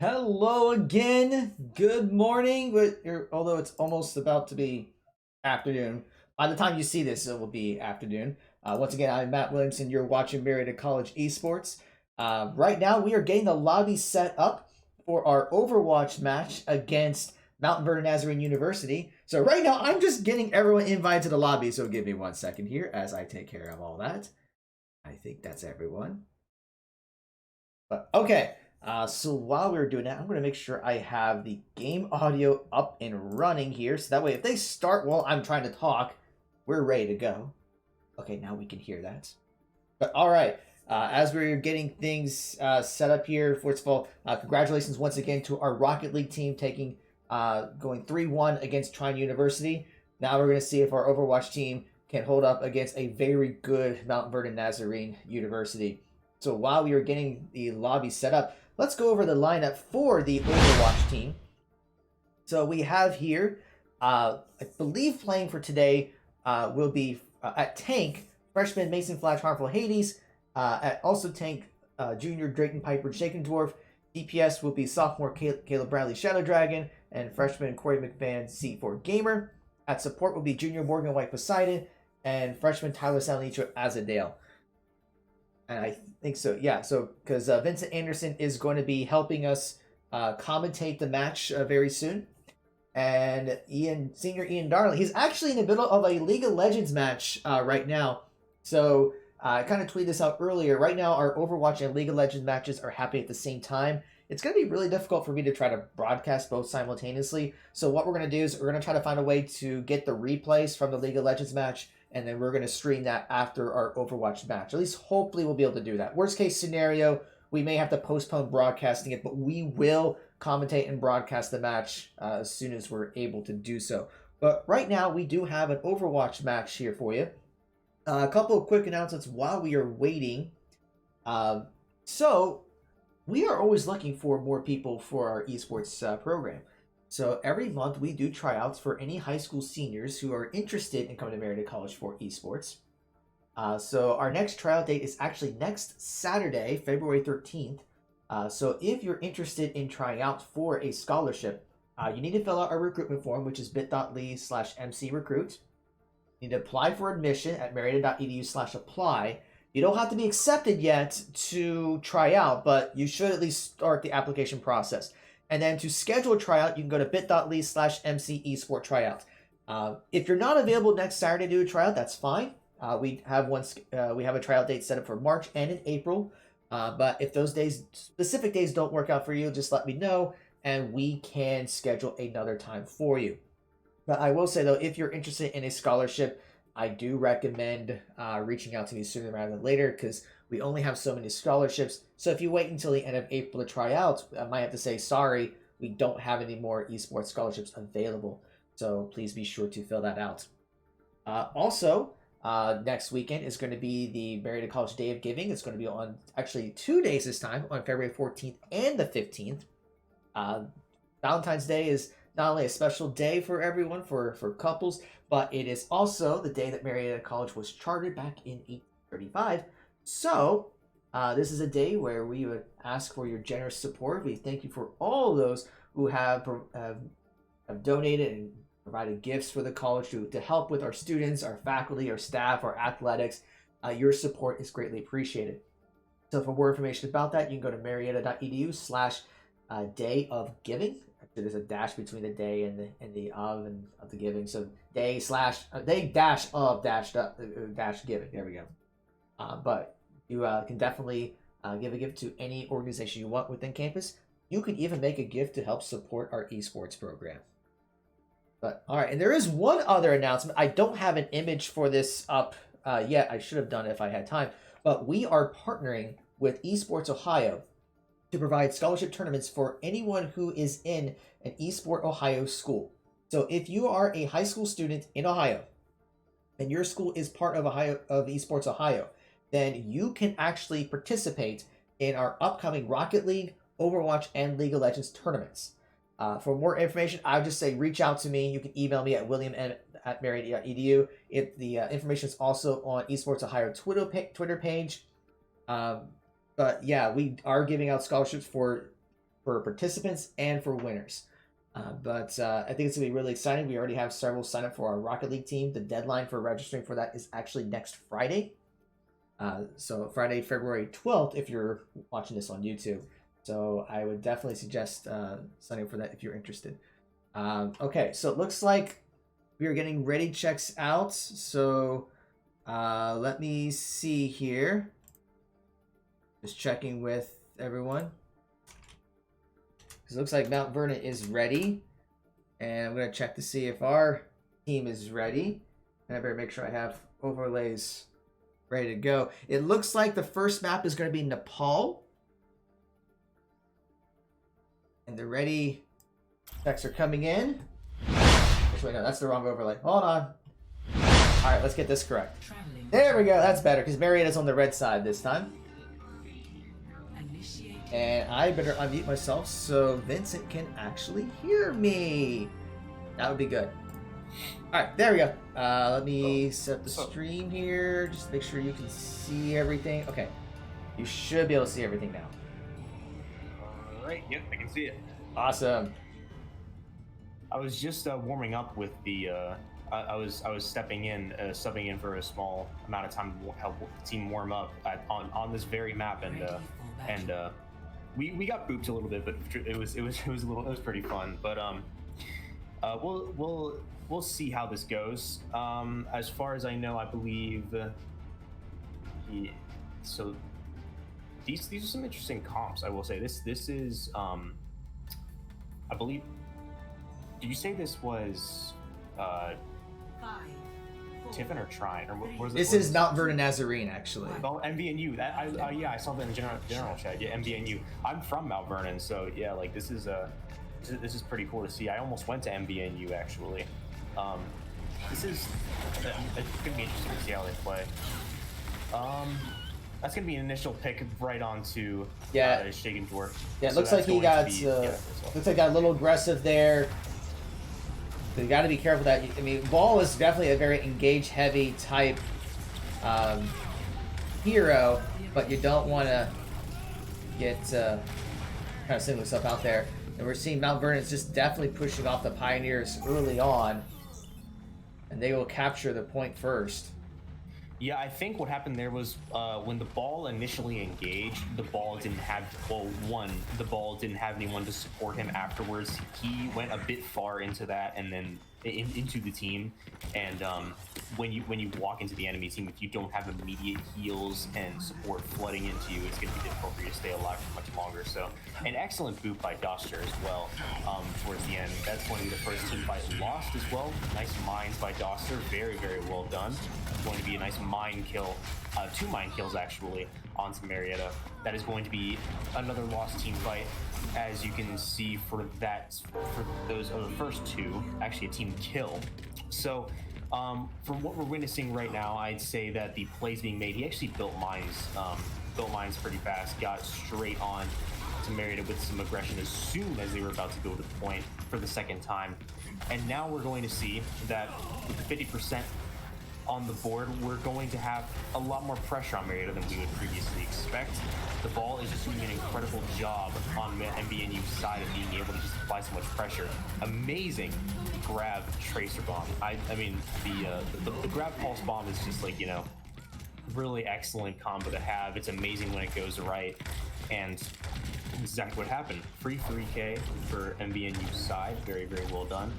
Hello again. Good morning. Although it's almost about to be afternoon. By the time you see this, it will be afternoon. Once again, I'm Matt Williamson. You're watching Marietta College Esports. Right now, we are getting the lobby set up for our Overwatch match against Mount Vernon Nazarene University. So right now, I'm just getting everyone invited to the lobby. So give me 1 second here as I take care of all that. I think that's everyone. But okay. So while we were doing that, I'm going to make sure I have the game audio up and running here. So that way, if they start while I'm trying to talk, we're ready to go. Okay, now we can hear that. But all right, as we're getting things set up here, first of all, congratulations once again to our Rocket League team going 3-1 against Trine University. Now we're going to see if our Overwatch team can hold up against a very good Mount Vernon Nazarene University. So while we are getting the lobby set up, let's go over the lineup for the Overwatch team. So we have here, I believe playing for today will be at Tank, freshman Mason Flash Harmful Hades, at also Tank, junior Drayton Piper Shaken Dwarf. DPS will be sophomore Caleb Bradley Shadow Dragon, and freshman Corey McMahon C4 Gamer. At support will be junior Morgan White Poseidon, and freshman Tyler Salnicho Azadale. And I think so, yeah. So because Vincent Anderson is going to be helping us commentate the match very soon, and senior Ian Darling, he's actually in the middle of a League of Legends match right now. So I kind of tweeted this out earlier. Right now, our Overwatch and League of Legends matches are happening at the same time. It's going to be really difficult for me to try to broadcast both simultaneously. So what we're going to do is we're going to try to find a way to get the replays from the League of Legends match, and then we're going to stream that after our Overwatch match. At least hopefully we'll be able to do that. Worst case scenario, we may have to postpone broadcasting it, but we will commentate and broadcast the match as soon as we're able to do so. But right now, we do have an Overwatch match here for you. A couple of quick announcements while we are waiting. So we are always looking for more people for our esports program. So every month we do tryouts for any high school seniors who are interested in coming to Marietta College for esports. So our next tryout date is actually next Saturday, February 13th. So if you're interested in trying out for a scholarship, you need to fill out our recruitment form, which is bit.ly/mcrecruit. You need to apply for admission at marietta.edu/apply. You don't have to be accepted yet to try out, but you should at least start the application process. And then to schedule a tryout, you can go to bit.ly/mcesporttryout. If you're not available next Saturday to do a tryout, that's fine. We have a tryout date set up for March and in April. But if those specific days don't work out for you, just let me know and we can schedule another time for you. But I will say though, if you're interested in a scholarship, I do recommend reaching out to me sooner rather than later because we only have so many scholarships. So if you wait until the end of April to try out, I might have to say, sorry, we don't have any more esports scholarships available. So please be sure to fill that out. Also, next weekend is going to be the Marietta College Day of Giving. It's going to be on actually 2 days this time, on February 14th and the 15th. Valentine's Day is not only a special day for everyone, for couples, but it is also the day that Marietta College was chartered back in 1835. So this is a day where we would ask for your generous support. We thank you for all those who have donated and provided gifts for the college to help with our students, our faculty, our staff, our athletics. Your support is greatly appreciated. So for more information about that, you can go to marietta.edu/day of giving. Actually, there's a dash between the day and the of the giving. So day dash of dash giving. There we go. But you can definitely give a gift to any organization you want within campus. You can even make a gift to help support our esports program. But all right, and there is one other announcement. I don't have an image for this up yet. I should have done it if I had time. But we are partnering with Esports Ohio to provide scholarship tournaments for anyone who is in an Esport Ohio school. So if you are a high school student in Ohio and your school is part of Esports Ohio, then you can actually participate in our upcoming Rocket League, Overwatch, and League of Legends tournaments. For more information, I would just say reach out to me. You can email me at william@marietta.edu. The information is also on Esports Ohio Twitter page. But yeah, we are giving out scholarships for for participants and for winners. But I think it's going to be really exciting. We already have several sign up for our Rocket League team. The deadline for registering for that is actually next Friday. So Friday, February 12th, if you're watching this on YouTube. So I would definitely suggest signing up for that if you're interested. Okay, so it looks like we are getting ready checks out. So let me see here. Just checking with everyone. It looks like Mount Vernon is ready. And I'm going to check to see if our team is ready. And I better make sure I have overlays ready to go. It looks like the first map is going to be Nepal. And the ready checks are coming in. Actually, no, that's the wrong overlay. Hold on. All right, let's get this correct. There we go. That's better because Marietta's on the red side this time. And I better unmute myself so Vincent can actually hear me. That would be good. All right, there we go. Let me set the stream here. Just make sure you can see everything. Okay, you should be able to see everything now. All right, yep, I can see it. Awesome. I was just warming up with the. I was stepping in, subbing in for a small amount of time to help the team warm up on this very map, and we got booped a little bit, but it was pretty fun. But we'll see how this goes. As far as I know, I believe. So these are some interesting comps. I will say this is I believe. Did you say this was Tiffin or Trine, or what was it? This is Mount Vernon Nazarene, actually. Oh, MVNU. That yeah, I saw that in general chat. Yeah, MVNU. I'm from Mount Vernon, so yeah, like this is pretty cool to see. I almost went to MVNU actually. This is it's gonna be interesting to see how they play. That's gonna be an initial pick right onto Shaken Dwarf. Yeah, it looks like he got looks like got a little aggressive there. So you got to be careful that I mean, Ball is definitely a very engage-heavy type hero, but you don't want to get kind of single stuff out there. And we're seeing Mount Vernon's just definitely pushing off the Pioneers early on, and they will capture the point first. Yeah, I think what happened there was when the ball initially engaged, the ball didn't have the ball didn't have anyone to support him afterwards. He went a bit far into that and then into the team. And when you walk into the enemy team, if you don't have immediate heals and support flooding into you, it's going to be difficult for you to stay alive for much longer. So an excellent boot by Doster as well towards the end. That's going to be the first team fight lost as well. Nice mines by Doster, very, very well done. It's going to be a nice mine kill, 2 mine kills actually onto Marietta. That is going to be another lost team fight, as you can see for those of the first 2, actually a team kill. So from what we're witnessing right now, I'd say that the plays being made, he actually built mines pretty fast, got straight on to Marietta with some aggression as soon as they were about to go to the point for the second time. And now we're going to see that with the 50% on the board, we're going to have a lot more pressure on Marietta than we would previously expect. The ball is just doing an incredible job on the MVNU side of being able to just apply so much pressure. Amazing grab tracer bomb. I mean, the grab pulse bomb is just like, you know, really excellent combo to have. It's amazing when it goes right, and exactly what happened. Free 3K for MVNU side. Very, very well done.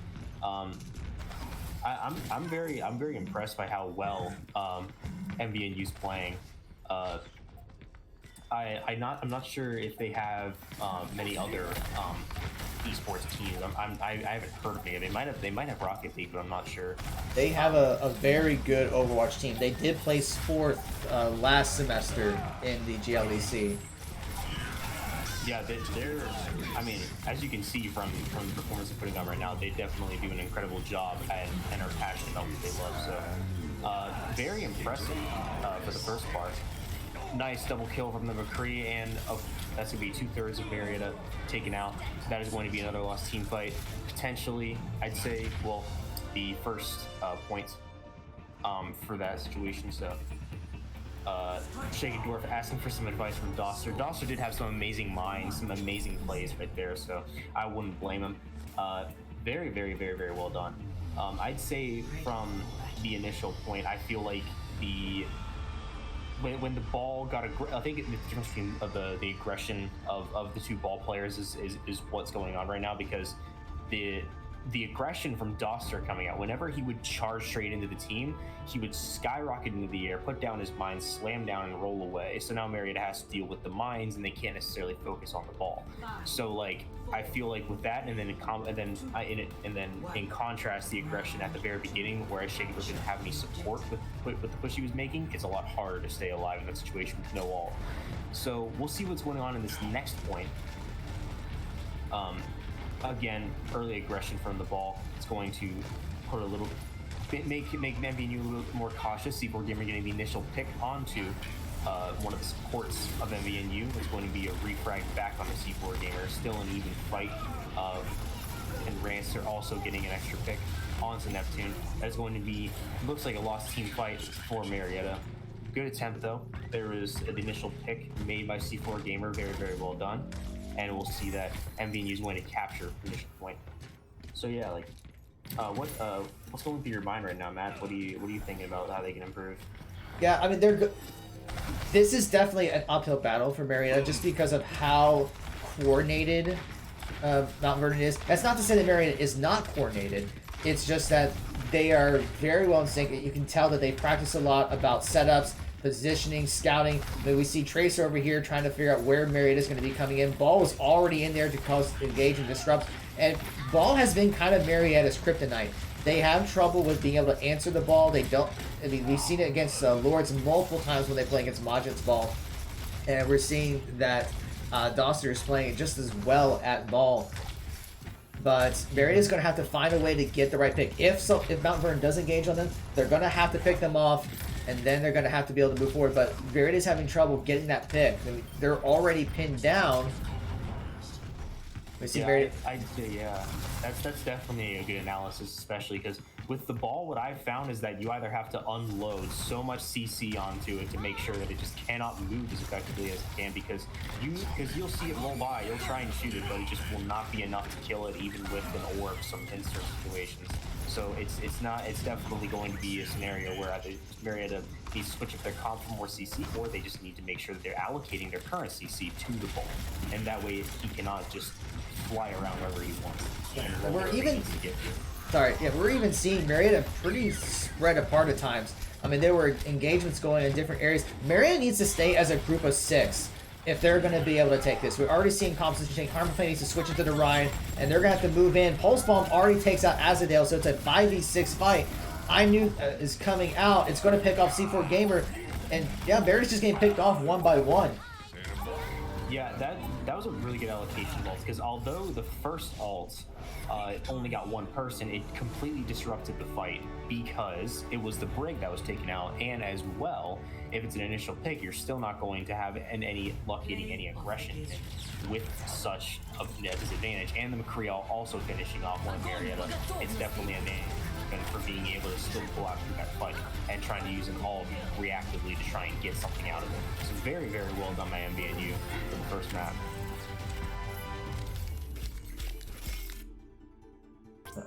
I'm very impressed by how well MVNU's playing. I'm not sure if they have many other esports teams. I haven't heard of any. They might have Rocket League, but I'm not sure. They have a very good Overwatch team. They did place 4th last semester in the GLEC. Yeah, they're. I mean, as you can see from the performance they're putting on right now, they definitely do an incredible job and are passionate about what they love. So, very impressive for the first part. Nice double kill from the McCree, and that's gonna be 2/3 of Marietta taken out. That is going to be another lost team fight. Potentially, I'd say, well, the first point for that situation. So, Shagendorf asking for some advice from Doster. Doster did have some amazing minds, some amazing plays right there, so I wouldn't blame him. Very, very, very, very well done. I'd say from the initial point, I feel like when the ball got I think the difference between the aggression of the two ball players is what's going on right now, because the aggression from Doster coming out, whenever he would charge straight into the team, he would skyrocket into the air, put down his mines, slam down, and roll away. So now Marietta has to deal with the mines, and they can't necessarily focus on the ball. So like I feel like with that, and then in contrast, the aggression at the very beginning, whereas Shagendorf didn't have any support with the push he was making, it's a lot harder to stay alive in that situation with no ult. So we'll see what's going on in this next point. Again, early aggression from the ball. It's going to put a little make MVNU a little bit more cautious. C4 Gamer getting the initial pick onto one of the supports of MVNU. It's going to be a refrag back on the C4 Gamer. Still an even fight. And Rancer also getting an extra pick onto Neptune. That's going to be, looks like a lost team fight for Marietta. Good attempt though. There was an initial pick made by C4 Gamer. Very, very well done. And we'll see that MVNU is going to capture the initial point. So yeah, like, what's going through your mind right now, Matt? What are you thinking about how they can improve? Yeah, I mean this is definitely an uphill battle for Marietta just because of how coordinated Mount Vernon is. That's not to say that Marietta is not coordinated. It's just that they are very well in sync. You can tell that they practice a lot about setups, positioning, scouting. I mean, we see Tracer over here trying to figure out where Marietta is going to be coming in. Ball was already in there to cause engage and disrupt. And Ball has been kind of Marietta's kryptonite. They have trouble with being able to answer the ball. They don't. I mean, we've seen it against Lords multiple times when they play against Majid's Ball. And we're seeing that Doster is playing just as well at Ball. But Marietta's going to have to find a way to get the right pick. If Mount Vernon does engage on them, they're going to have to pick them off, and then they're going to have to be able to move forward. But Marietta's having trouble getting that pick. I mean, they're already pinned down. We see I'd say, yeah, that's definitely a good analysis, especially because with the ball, what I've found is that you either have to unload so much CC onto it to make sure that it just cannot move as effectively as it can, because you'll see it roll by, you'll try and shoot it, but it just will not be enough to kill it, even with an orb in certain situations. So it's definitely going to be a scenario where either Marietta needs to switch up their comp for more CC, or they just need to make sure that they're allocating their current CC to the ball, and that way he cannot just fly around wherever he wants. And we're even seeing Marietta pretty spread apart at times. I mean, there were engagements going in different areas. Marietta needs to stay as a group of 6 if they're going to be able to take this. We're already seeing composition change. Harmony needs to switch into the Ryan, and they're going to have to move in. Pulse Bomb already takes out Azadale, so it's a 5v6 fight. I knew is coming out. It's going to pick off C4 Gamer, and yeah, Mariatta's just getting picked off one by one. Yeah, that was a really good allocation of ults, because although the first ult only got one person, it completely disrupted the fight because it was the Brig that was taken out, and as well, if it's an initial pick, you're still not going to have any luck getting any aggression with such a disadvantage, and the McCree also finishing off one Marietta. It's definitely an advantage for being able to still pull out through that fight and trying to use an ult reactively to try and get something out of it. So very, very well done by MVNU for the first map.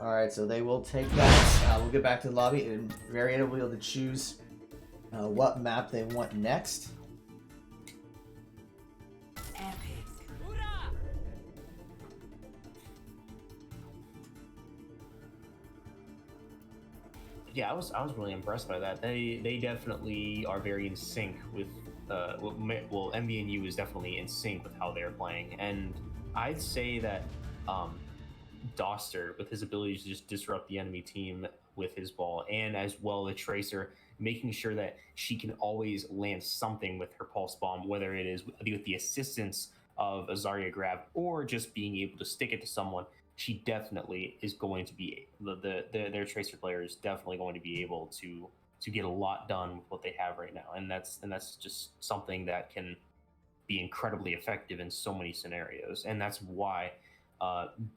Alright, so they will take that. We'll get back to the lobby, and Marietta will be able to choose what map they want next. Yeah, I was really impressed by that. They definitely are very in sync with MVNU is definitely in sync with how they're playing, and I'd say that Doster, with his ability to just disrupt the enemy team with his ball, and as well the Tracer, making sure that she can always land something with her Pulse Bomb, whether it is with the assistance of a Zarya grab or just being able to stick it to someone. She definitely is going to be their Tracer player is definitely going to be able to get a lot done with what they have right now, and that's just something that can be incredibly effective in so many scenarios, and that's why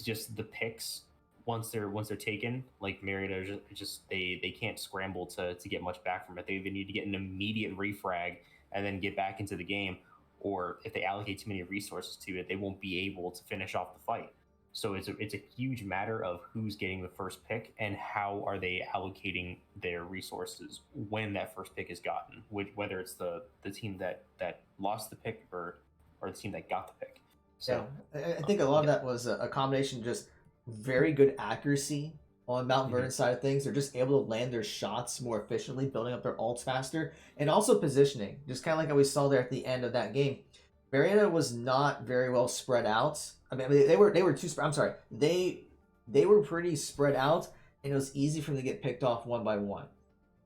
just the picks once they're taken, like Marietta, just they can't scramble to get much back from it. They need to get an immediate refrag and then get back into the game. Or if they allocate too many resources to it, they won't be able to finish off the fight. So it's a huge matter of who's getting the first pick and how are they allocating their resources when that first pick is gotten, whether it's the team that lost the pick or the team that got the pick. So I think a lot of that was a combination of just very good accuracy on Mount Vernon side of things. They're just able to land their shots more efficiently, building up their ults faster, and also positioning. Just kind of like how we saw there at the end of that game. Marietta was not very well spread out. I mean they were too spread. I'm sorry. They were pretty spread out, and it was easy for them to get picked off one by one.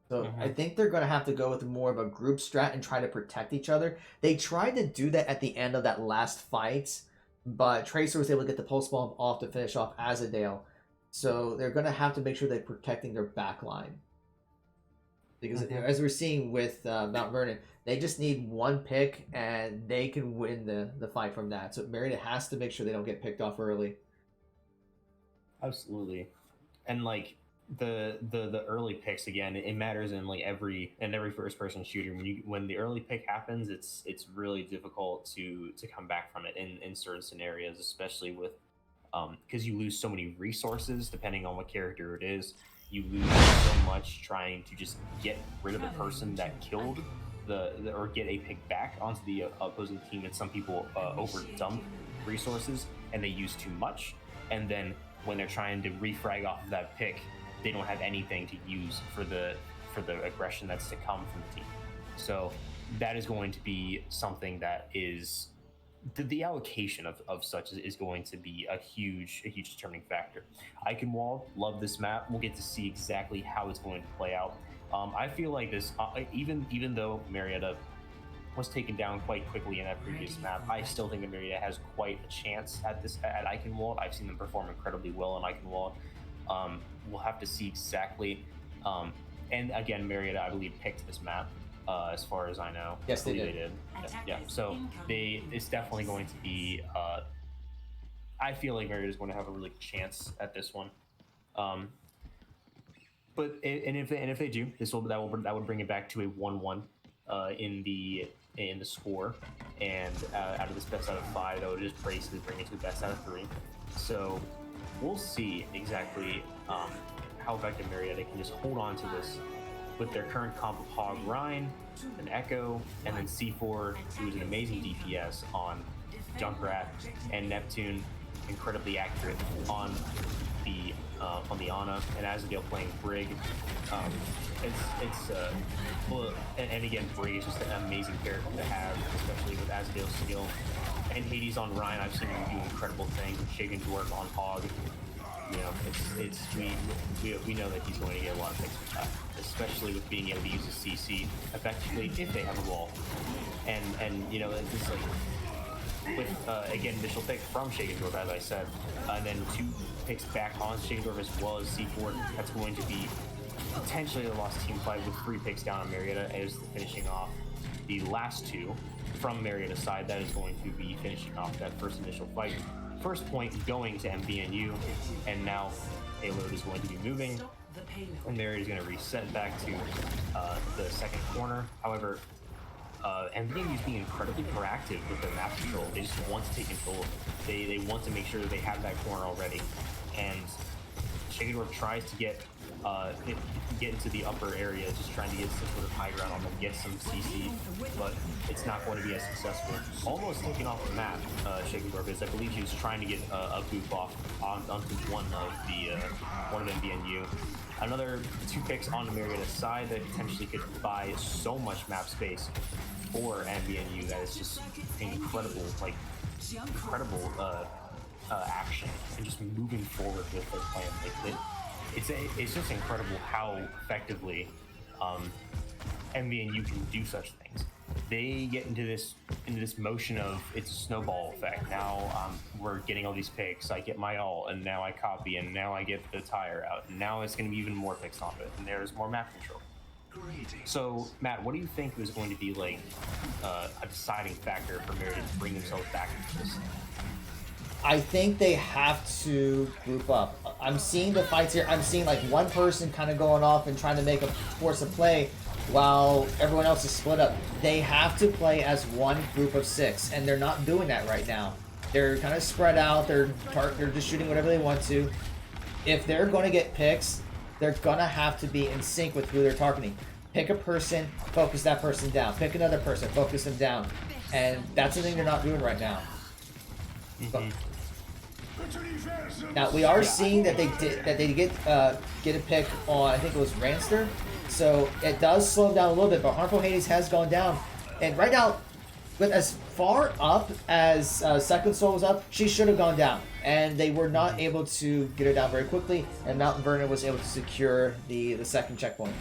So I think they're going to have to go with more of a group strat and try to protect each other. They tried to do that at the end of that last fight, but Tracer was able to get the pulse bomb off to finish off Azadale. So they're going to have to make sure they're protecting their back line. Because as we're seeing with Mount Vernon, they just need one pick and they can win the fight from that. So Marietta has to make sure they don't get picked off early. Absolutely. And like the early picks, again, it matters in like every first person shooter. When the early pick happens, it's really difficult to come back from it in certain scenarios, especially with because you lose so many resources depending on what character it is. You lose so much trying to just get rid of the person that killed or get a pick back onto the opposing team, and some people over dump resources and they use too much, and then when they're trying to refrag off of that pick, they don't have anything to use for the aggression that's to come from the team. So that is going to be something that is the allocation of such is going to be a huge determining factor. Eichenwald, love this map. We'll get to see exactly how it's going to play out. I feel like this, even though Marietta was taken down quite quickly in that previous map, I still think that Marietta has quite a chance at Eichenwald. I've seen them perform incredibly well in Eichenwald. We'll have to see exactly. And again, Marietta, I believe, picked this map. As far as I know. Yes, they did. Yeah. So it's definitely going to be. I feel like Marietta is going to have a really good chance at this one. But if they do, that would bring it back to a 1-1 in the score, and out of this best out of 5, that would just basically bring it to the best out of 3. So we'll see exactly how effective Marietta can just hold on to this with their current comp of Hog Rhine, and Echo, and then C4, who is an amazing DPS on Junkrat, and Neptune, incredibly accurate on the Ana, and Azadale playing Brig. And again, Brig is just an amazing character to have, especially with Azadale's skill. And Hades on Rhine, I've seen him do incredible things. Shaken Dwarf on Hog. You know, we know that he's going to get a lot of picks with that, especially with being able to use a CC effectively if they have a wall. And you know, it's like with again, initial pick from Shaken Dwarf, as I said, and then 2 picks back on Shaken Dwarf as well as C4. That's going to be potentially a lost team fight with 3 picks down on Marietta as finishing off the last 2 from Marietta's side. That is going to be finishing off that first initial fight. First point going to MVNU, and now payload is going to be moving, and Marietta is going to reset back to the second corner. However, MVNU is being incredibly proactive with their map control. They just want to take control of it. They want to make sure that they have that corner already, and Shagador tries to get into the upper area, just trying to get some sort of high ground on them, get some CC, but it's not going to be as successful. Almost taking off the map, Shagador, because I believe he was trying to get a boop off onto one of MVNU. Another 2 picks on the Marietta side that potentially could buy so much map space for MVNU that is just incredible, action and just moving forward with their plan. It's just incredible how effectively MVNU can do such things. They get into this motion of it's a snowball effect. Now we're getting all these picks. I get my ult, and now I copy, and now I get the tire out, and now it's going to be even more picks off it, and there's more map control. So, Matt, what do you think is going to be like a deciding factor for Marietta to bring themselves back into this? I think they have to group up. I'm seeing the fights here. I'm seeing like one person kind of going off and trying to make a force of play, while everyone else is split up. They have to play as one group of 6, and they're not doing that right now. They're kind of spread out. They're just shooting whatever they want to. If they're going to get picks, they're going to have to be in sync with who they're targeting. Pick a person, focus that person down. Pick another person, focus them down. And that's the thing they're not doing right now. Now we are seeing that they get a pick on, I think it was Ranster, so it does slow them down a little bit. But Harmful Hades has gone down, and right now, with as far up as Second Soul was up, she should have gone down, and they were not able to get her down very quickly. And Mount Vernon was able to secure the second checkpoint.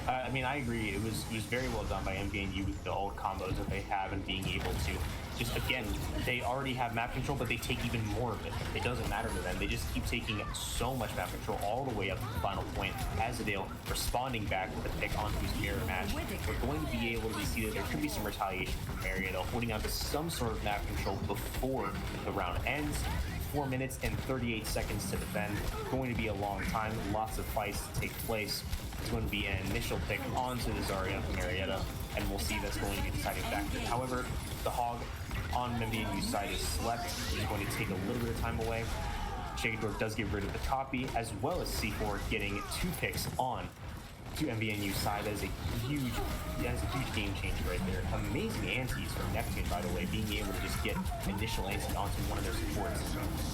I mean, I agree. It was very well done by MVNU with the old combos that they have and being able to just, again, they already have map control, but they take even more of it. It doesn't matter to them. They just keep taking so much map control all the way up to the final point. Azadale responding back with a pick onto his mirror match. We're going to be able to see that there could be some retaliation from Marietta, holding on to some sort of map control before the round ends. 4 minutes and 38 seconds to defend. Going to be a long time. Lots of fights to take place. It's going to be an initial pick onto the Zarya from Marietta, and we'll see that's going to be deciding factor. However, the Hog on MVNU's side is slept. He's going to take a little bit of time away. Shakedor does get rid of the copy, as well as C4 getting 2 picks on to MVNU's side. That is a huge game changer right there. Amazing antis from Neptune, by the way, being able to just get initial anti onto one of their supports.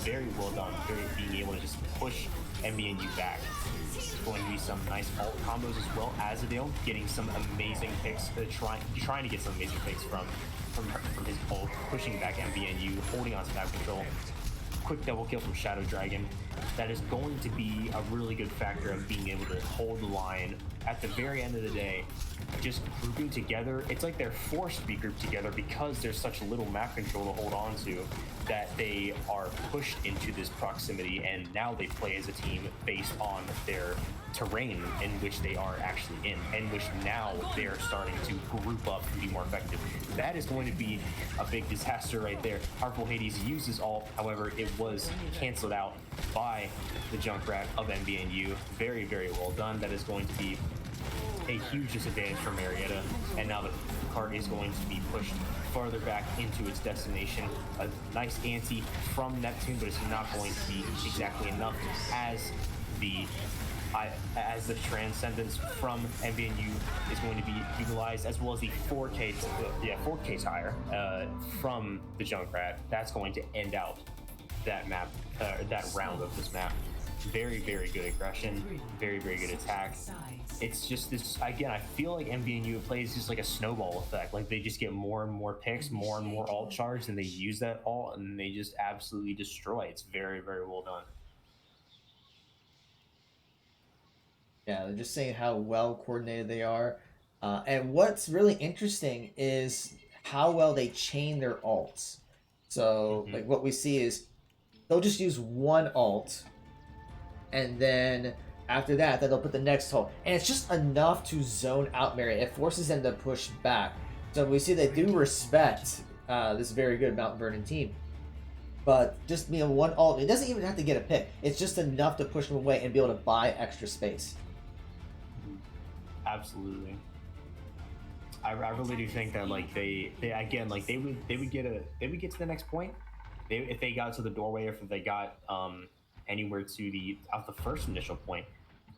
Very well done. Being able to just push MVNU back. There's going to be some nice ult combos as well. Azadale getting some amazing picks, trying to get some amazing picks from his ult, pushing back MVNU, holding on to map control. Quick double kill from Shadow Dragon. That is going to be a really good factor of being able to hold the line at the very end of the day. Just grouping together, it's like they're forced to be grouped together because there's such little map control to hold on to, that they are pushed into this proximity, and now they play as a team based on their terrain in which they are actually in which now they're starting to group up and be more effective. That is going to be a big disaster right there. Harmful Hades uses ult, however, it was canceled out by the Junkrat of MVNU. Very, very well done. That is going to be a huge disadvantage for Marietta, and now the cart is going to be pushed farther back into its destination. A nice anti from Neptune, but it's not going to be exactly enough as the Transcendence from MVNU is going to be utilized, as well as the 4K tire from the Junkrat. That's going to end out that map, that round of this map. Very, very good aggression, very, very good attack. It's just this, again, I feel like MVNU plays just like a snowball effect. Like they just get more and more picks, more and more ult charge, and they use that ult and they just absolutely destroy. It's very, very well done. Yeah, they're just saying how well coordinated they are. And what's really interesting is how well they chain their ults. So, like, what we see is they'll just use one ult, and then after that, then they'll put the next ult. And it's just enough to zone out Marietta. It forces them to push back. So we see they do respect this very good Mount Vernon team. But just, one ult, it doesn't even have to get a pick. It's just enough to push them away and be able to buy extra space. Absolutely. I really do think that like they again, like they would get to the next point. If they got to the doorway, or if they got anywhere to the first initial point,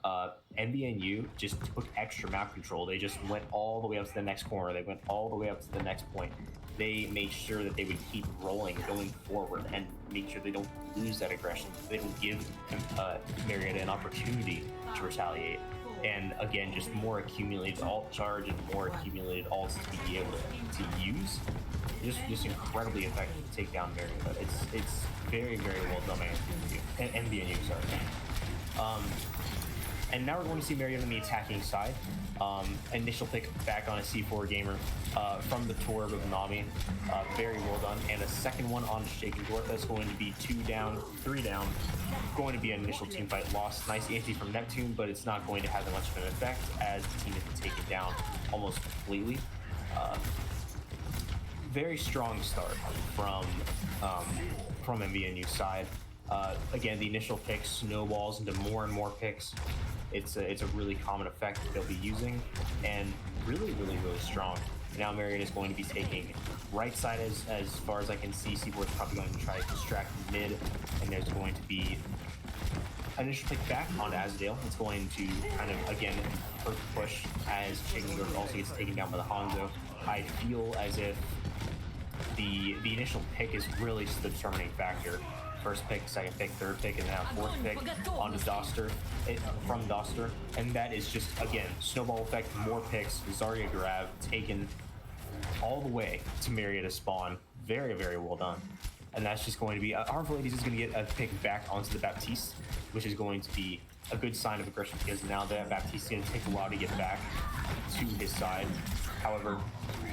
MVNU just took extra map control. They just went all the way up to the next corner. They went all the way up to the next point. They made sure that they would keep rolling, going forward, and make sure they don't lose that aggression. They don't give Marietta an opportunity to retaliate. And again, just more accumulated ult charge and more accumulated ults to be able to use. Just incredibly effective to take down Marietta. It's very, very well done by MVNU, sorry. And now we're going to see Marietta on the attacking side. Initial pick back on a C4 gamer from the Torb of Nami. Very well done. And a second one on Shaken Dwarf. That's going to be 2 down, 3 down. Going to be an initial team fight loss. Nice anti from Neptune, but it's not going to have that much of an effect as the team has been taken down almost completely. Very strong start from MVNU's side. Again, the initial pick snowballs into more and more picks. It's a really common effect that they'll be using, and really strong. Now Marietta is going to be taking right side as far as I can see. Seaboard's probably going to try to distract mid, and there's going to be an initial pick back onto Azadale. It's going to kind of, again, push as Chicken also gets taken down by the Hanzo. I feel as if the initial pick is really just the determining factor. First pick, second pick, third pick, and now fourth pick onto Doster, from Doster. And that is just, again, snowball effect, more picks, Zarya grab, taken all the way to Marietta spawn. Very, very well done. And that's just going to be, Harmful Ladies is going to get a pick back onto the Baptiste, which is going to be a good sign of aggression, because now that Baptiste is going to take a while to get back to his side. However,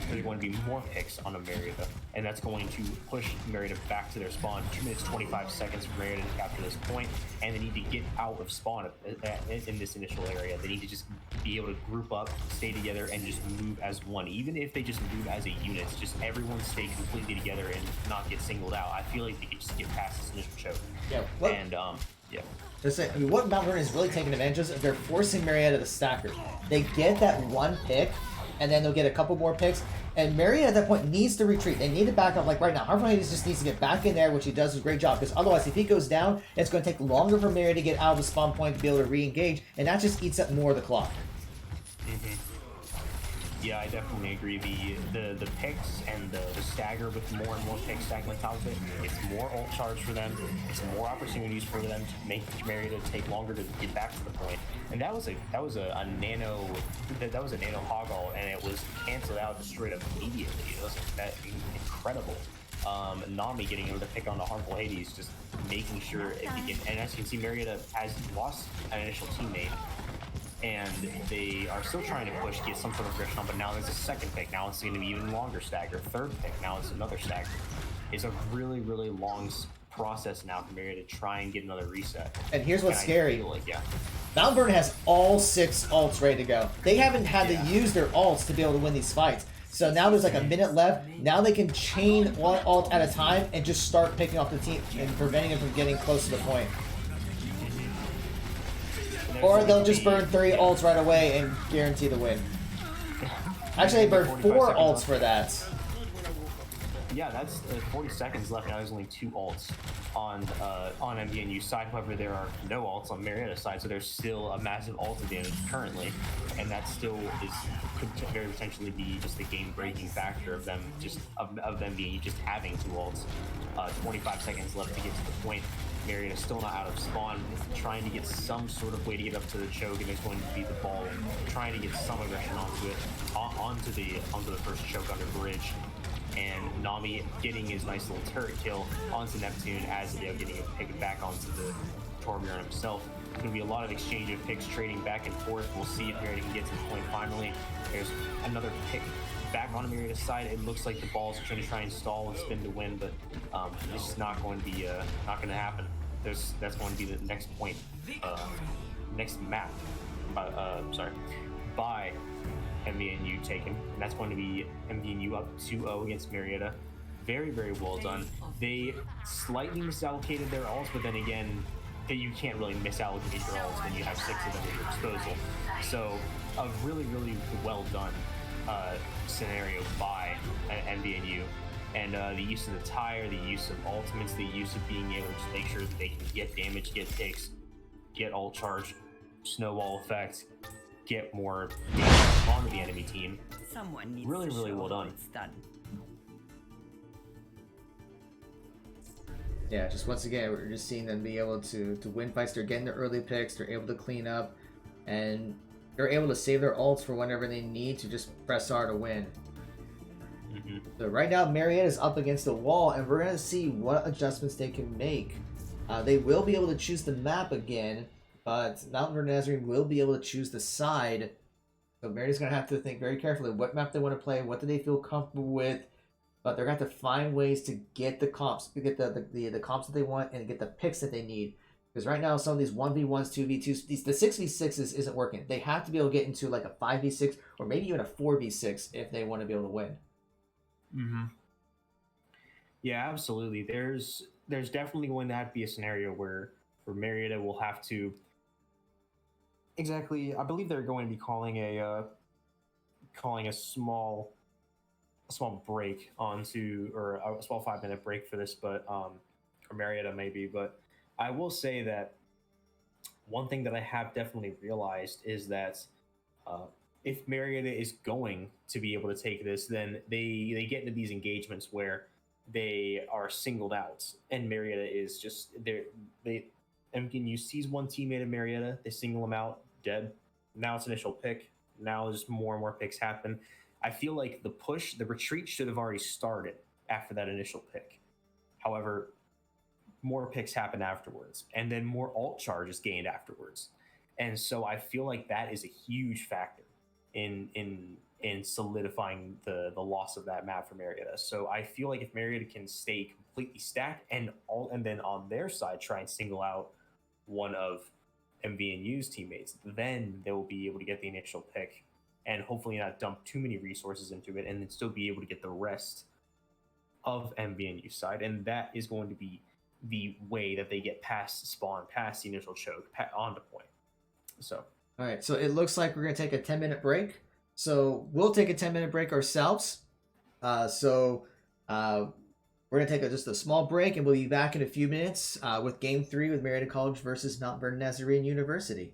there's going to be more picks on Marietta, and that's going to push Marietta back to their spawn. 2 minutes 25 seconds for Marietta to capture this point, and they need to get out of spawn in this initial area. They need to just be able to group up, stay together, and just move as one. Even if they just move as a unit, just everyone stay completely together and not get singled out. I feel like they could just get past this initial choke. Yeah. And yeah. I mean, what Mount Vernon is really taking advantage of is they're forcing Marietta to stacker. They get that one pick, and then they'll get a couple more picks. And Marietta at that point needs to retreat. They need to back up. Like right now, Harmful Hades just needs to get back in there, which he does a great job. Because otherwise, if he goes down, it's going to take longer for Marietta to get out of the spawn point to be able to re-engage, and that just eats up more of the clock. Mm-hmm. Yeah, I definitely agree. The picks and the stagger with more and more picks stacked on top of it, it's more ult charge for them. It's more opportunities for them to make Marietta take longer to get back to the point. And that was a nano hog ult, and it was canceled out, destroyed immediately. It was incredible. Nami getting able to pick on the Harmful Hades, just making sure if he can. And as you can see, Marietta has lost an initial teammate, and they are still trying to push, get some sort of aggression on, but now there's a second pick. Now it's going to be even longer stagger. Third pick, now it's another stagger. It's a really long process now for Marietta to try and get another reset. And here's what's scary. Like, Mount Vernon has all 6 ults ready to go. They haven't had to use their ults to be able to win these fights. So now there's like a minute left. Now they can chain one ult at a time and just start picking off the team and preventing them from getting close to the point. Or they'll just burn 3 ults right away and guarantee the win. Actually, they burned 4 ults for that. Yeah, that's 40 seconds left. Now there's only 2 ults on MVNU side. However, there are no ults on Marietta side, so there's still a massive ult advantage currently, and that still could very potentially be just a game-breaking factor of them being just having 2 ults. 25 seconds left to get to the point. Marietta still not out of spawn, trying to get some sort of way to get up to the choke, and there's going to be the ball trying to get some aggression onto it, onto the first choke under bridge. And Nami getting his nice little turret kill onto Neptune as they're getting it picked back onto the Torbjorn himself. There's going to be a lot of exchange of picks trading back and forth. We'll see if Marietta can get to the point finally. There's another pick back on Marietta's side. It looks like the ball's going to try and stall and spin to win, but it's just not going to be not going to happen. That's going to be the next point, next map. By MVNU taken, and that's going to be MVNU up 2-0 against Marietta. Very well done. They slightly misallocated their ults, but then again, you can't really misallocate your ults when you have 6 of them at your disposal. So a really well done scenario by MVNU. And the use of the tire, the use of ultimates, the use of being able to just make sure that they can get damage, get picks, get ult charge, snowball effect, get more damage onto the enemy team. Someone needs really well done. Yeah, just once again, we're just seeing them be able to win fights. They're getting the early picks, they're able to clean up, and they're able to save their ults for whenever they need to just press R to win. Mm-hmm. So right now, Marietta is up against the wall, and we're going to see what adjustments they can make. They will be able to choose the map again, but Mount Vernon Nazarene will be able to choose the side. So Marietta's going to have to think very carefully what map they want to play, what do they feel comfortable with, but they're going to have to find ways to get the comps, to get the comps that they want and get the picks that they need. Because right now, some of these 1v1s, 2v2s, the 6v6s isn't working. They have to be able to get into like a 5v6 or maybe even a 4v6 if they want to be able to win. Mm-hmm. Yeah, absolutely. There's definitely going to have to be a scenario where Marietta will have to exactly. I believe they're going to be calling a small break onto, or a small 5 minute break for this, but or Marietta maybe. But I will say that one thing that I have definitely realized is that uh, if Marietta is going to be able to take this, then they get into these engagements where they are singled out, and Marietta is just there. They MKNU sees one teammate in Marietta, they single him out, dead. Now it's initial pick. Now there's more and more picks happen. I feel like the retreat should have already started after that initial pick. However, more picks happen afterwards, and then more alt charges gained afterwards. And so I feel like that is a huge factor in solidifying the loss of that map for Marietta. So I feel like if Marietta can stay completely stacked and then on their side try and single out one of MVNU's teammates, then they will be able to get the initial pick and hopefully not dump too many resources into it, and then still be able to get the rest of MVNU side. And that is going to be the way that they get past spawn, past the initial choke, onto point. So, All right, so it looks like we're going to take a 10-minute break. So we'll take a 10-minute break ourselves. We're going to take just a small break, and we'll be back in a few minutes with Game 3 with Marietta College versus Mount Vernon Nazarene University.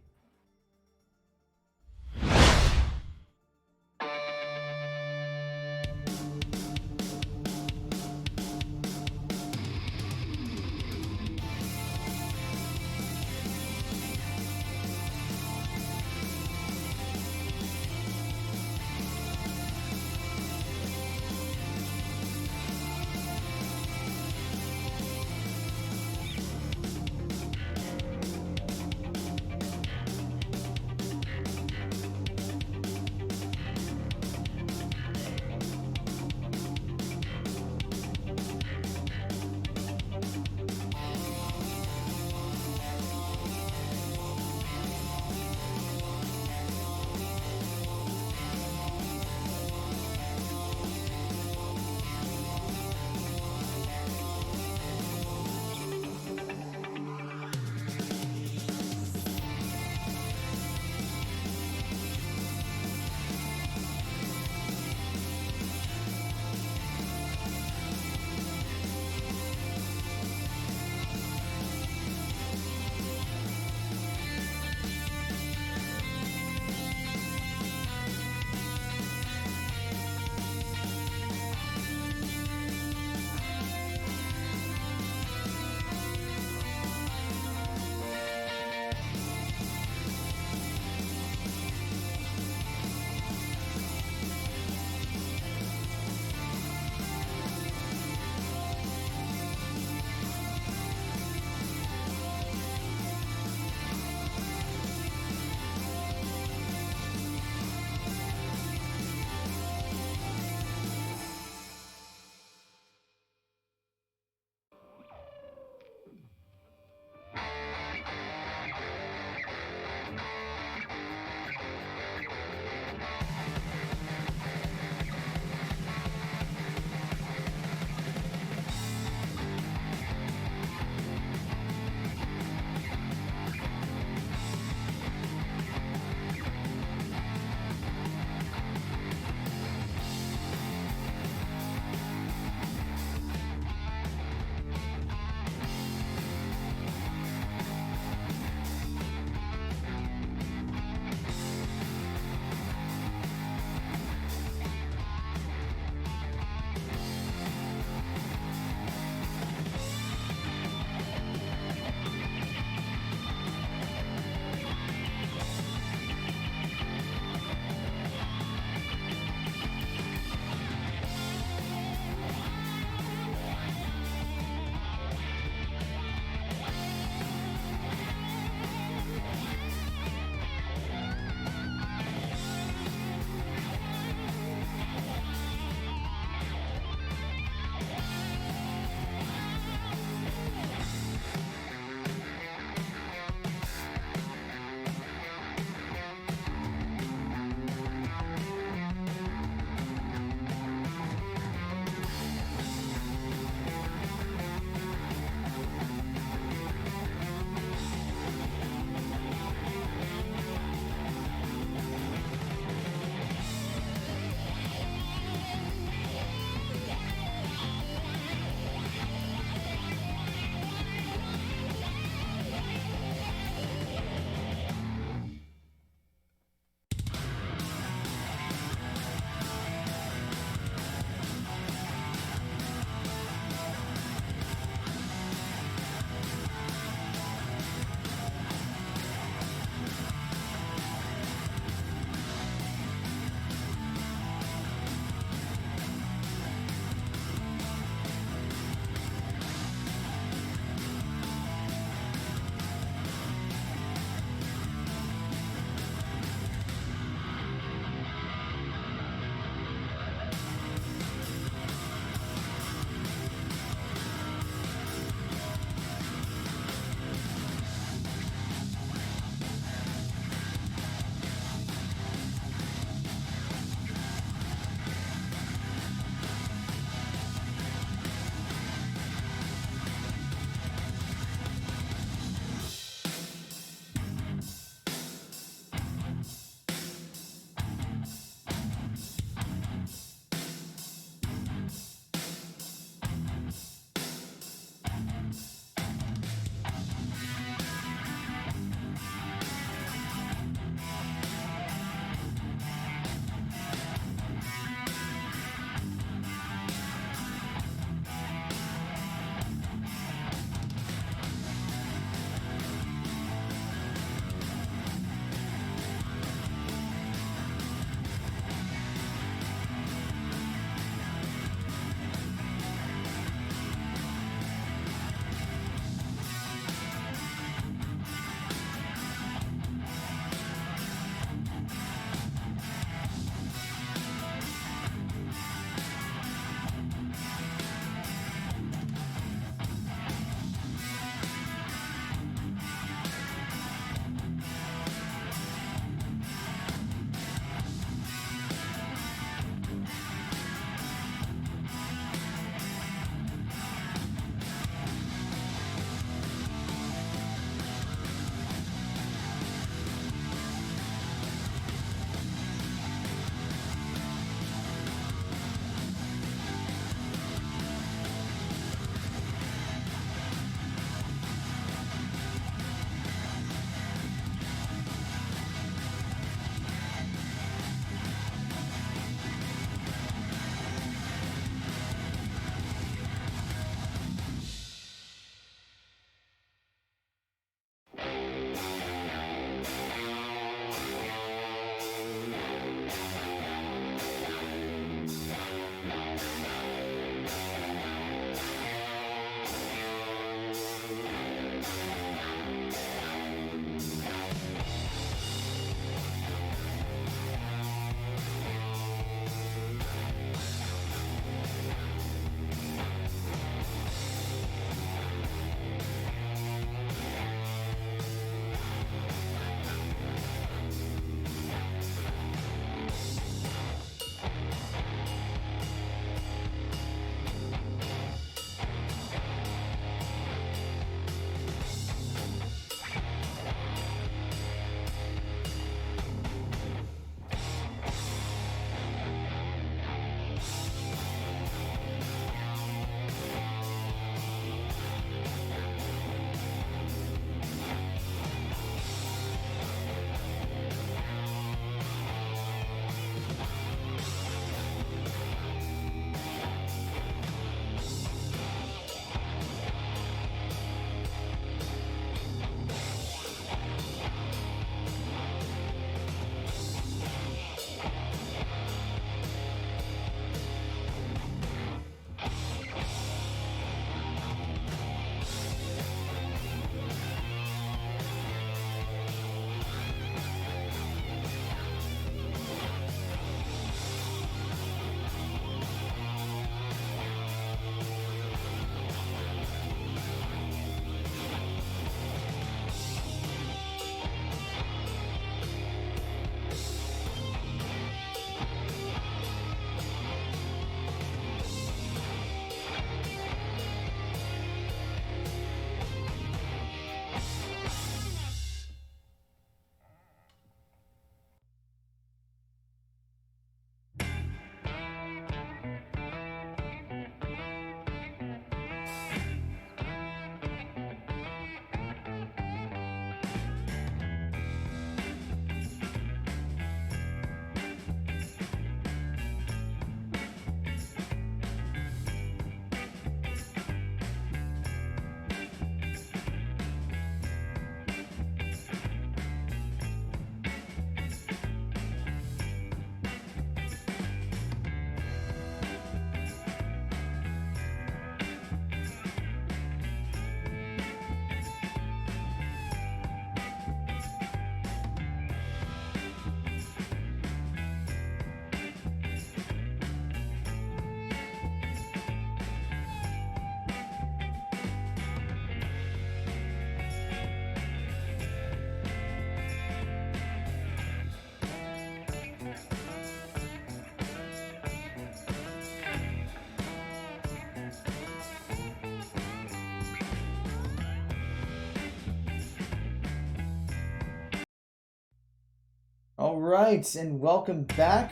All right, and welcome back.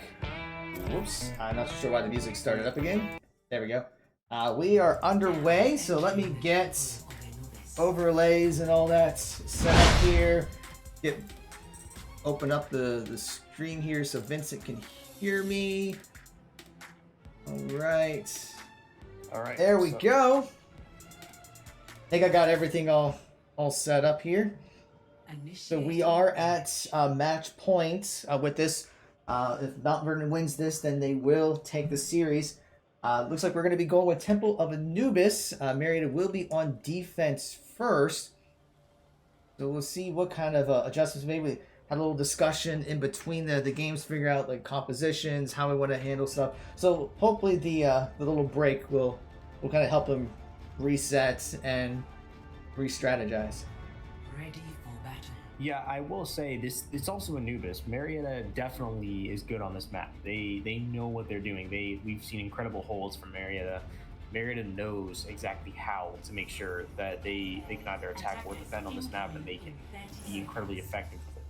Whoops, I'm not sure why the music started up again. There we go. We are underway, so let me get overlays and all that set up here. Open up the screen here so Vincent can hear me. All right. All right. There we go. I think I got everything all set up here. So we are at match point with this. If Mount Vernon wins this, then they will take the series. Looks like we're going to be going with Temple of Anubis. Marietta will be on defense first. So we'll see what kind of adjustments. Maybe we had a little discussion in between the games, figure out like compositions, how we want to handle stuff. So hopefully the little break will kind of help them reset and re-strategize. Ready for battle. Yeah, I will say it's also Anubis. Marietta definitely is good on this map. They know what they're doing. We've seen incredible holds from Marietta. Marietta knows exactly how to make sure that they can either attack or defend on this map, and they can be incredibly effective with it.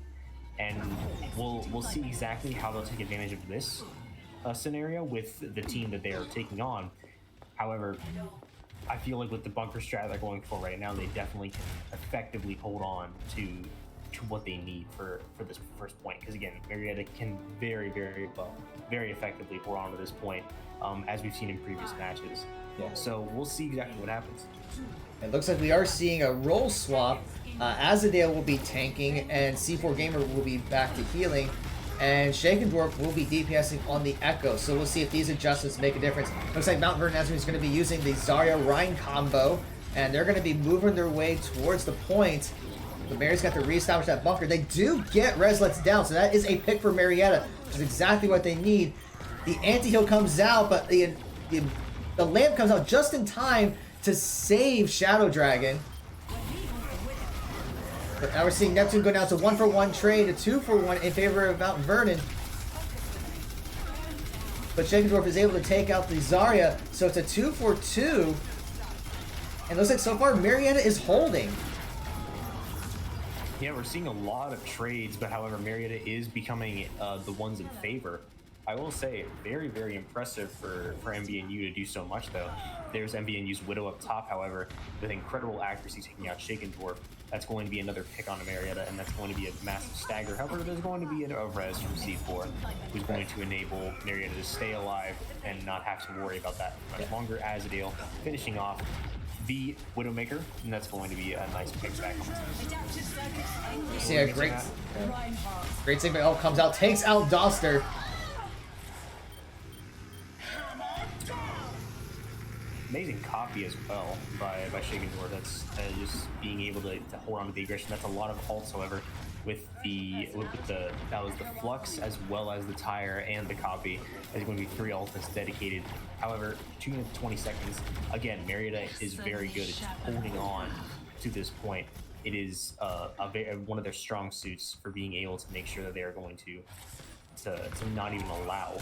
And we'll see exactly how they'll take advantage of this scenario with the team that they are taking on. However, I feel like with the bunker strat they're going for right now, they definitely can effectively hold on to what they need for this first point. Because again, Marietta can very effectively hold on to this point, as we've seen in previous matches. Yeah. So we'll see exactly what happens. It looks like we are seeing a role swap. Azadale will be tanking, and C4 Gamer will be back to healing, and Shakendorf will be DPSing on the Echo. So we'll see if these adjustments make a difference. Looks like Mount Vernon Nazarene is going to be using the Zarya Rhine combo, and they're going to be moving their way towards the point. The Mary's got to reestablish that bunker. They do get Reslets down, so that is a pick for Marietta, which is exactly what they need. The anti-heal comes out, but the lamp comes out just in time to save Shadow Dragon. But now we're seeing Neptune go down to 1-for-1 trade, a 2-for-1 in favor of Mount Vernon. But Shakendorf is able to take out the Zarya, so it's a 2-for-2. And it looks like so far Marietta is holding. Yeah, we're seeing a lot of trades, but however, Marietta is becoming the ones in favor. I will say, very impressive for MVNU to do so much, though. There's MVNU's Widow up top, however, with incredible accuracy taking out Shakendorf. That's going to be another pick on Marietta, and that's going to be a massive stagger. However, there's going to be an res from C4, who's going to enable Marietta to stay alive and not have to worry about that much longer. Azadale finishing off the Widowmaker, and that's going to be a nice pick back. See a great segment. Oh, comes out, takes out Doster. Amazing copy as well by Shakendorf. That's just being able to hold on to the aggression. That's a lot of ults, however, with the that was the flux as well as the tire and the copy. There's going to be 3 ults dedicated. However, 2 minutes 20 seconds. Again, Marietta is very good at just holding on to this point. It is one of their strong suits for being able to make sure that they are going to not even allow.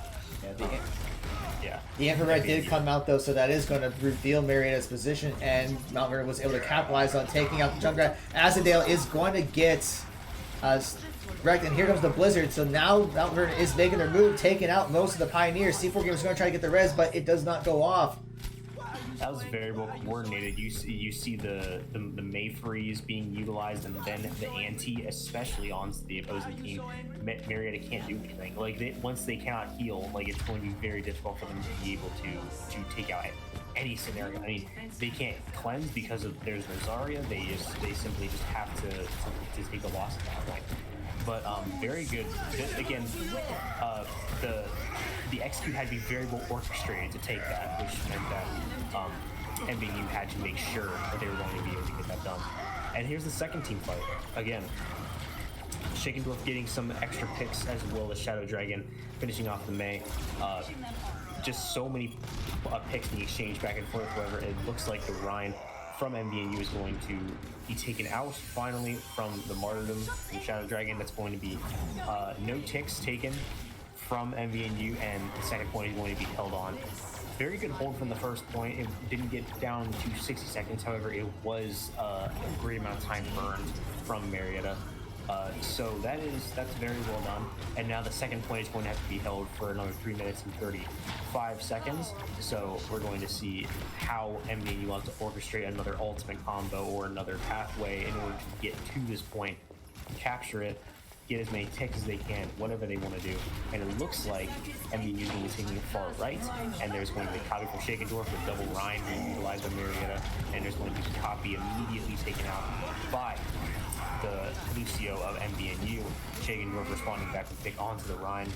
The infrared did come out though, so that is going to reveal Marietta's position, and Mount Vernon was able to capitalize on taking out the Junkrat. Azadale is going to get wrecked, and here comes the Blizzard. So now Mount Vernon is making their move, taking out most of the Pioneers. C4 Gamer is going to try to get the res, but it does not go off. That was very well coordinated. You see the May freeze being utilized, and then the anti, especially on the opposing team. Marietta can't do anything. Like once they cannot heal, like it's going to be very difficult for them to be able to take out any scenario. I mean, they can't cleanse because there's no Zarya. They simply just have to take a loss at that point. But very good. Again, the execute had to be very well orchestrated to take that, which meant that MVU had to make sure that they were going to be able to get that done. And here's the second team fight. Again, Shakendorf getting some extra picks as well as Shadow Dragon finishing off the May. Just so many picks being exchanged back and forth. However, it looks like the Rhine from MVNU is going to be taken out finally from the Martyrdom from Shadow Dragon. That's going to be no ticks taken from MVNU, and the second point is going to be held on. Very good hold from the first point. It didn't get down to 60 seconds. However, it was a great amount of time burned from Marietta. So that's very well done. And now the second point is going to have to be held for another 3 minutes and 35 seconds. So we're going to see how MBNU wants to orchestrate another ultimate combo or another pathway in order to get to this point, capture it, get as many ticks as they can, whatever they want to do. And it looks like MBNU is going to be taking the far right, and there's going to be a copy from Shakendorf with double Rhine being utilized by Marietta, and there's going to be a copy immediately taken out by the Lucio of MBNU. Shakendorf responding back to pick onto the Rhine.